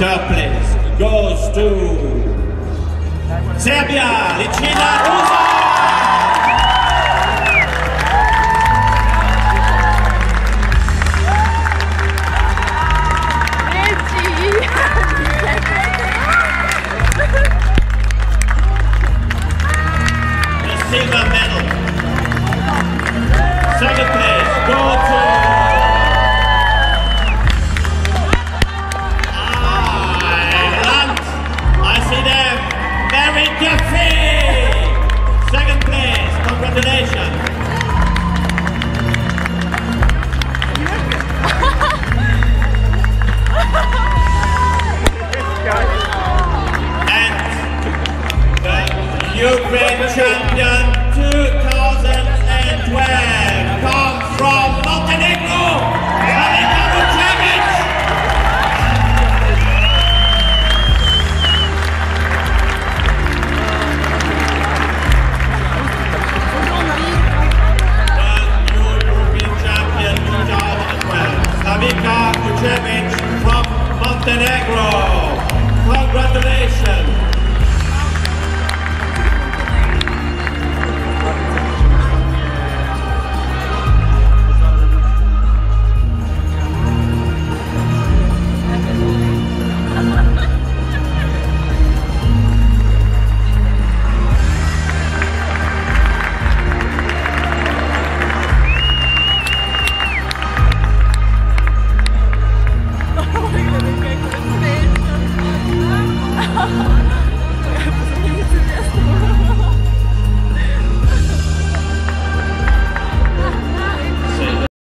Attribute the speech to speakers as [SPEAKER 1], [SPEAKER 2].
[SPEAKER 1] Third place goes to Serbia, Licina Rusa. The silver medal. Second place goes to second place, congratulations. And the Ukraine champion 2012 comes from Montenegro, Slavica Vučević. Slavica Vučević from Montenegro. Congratulations.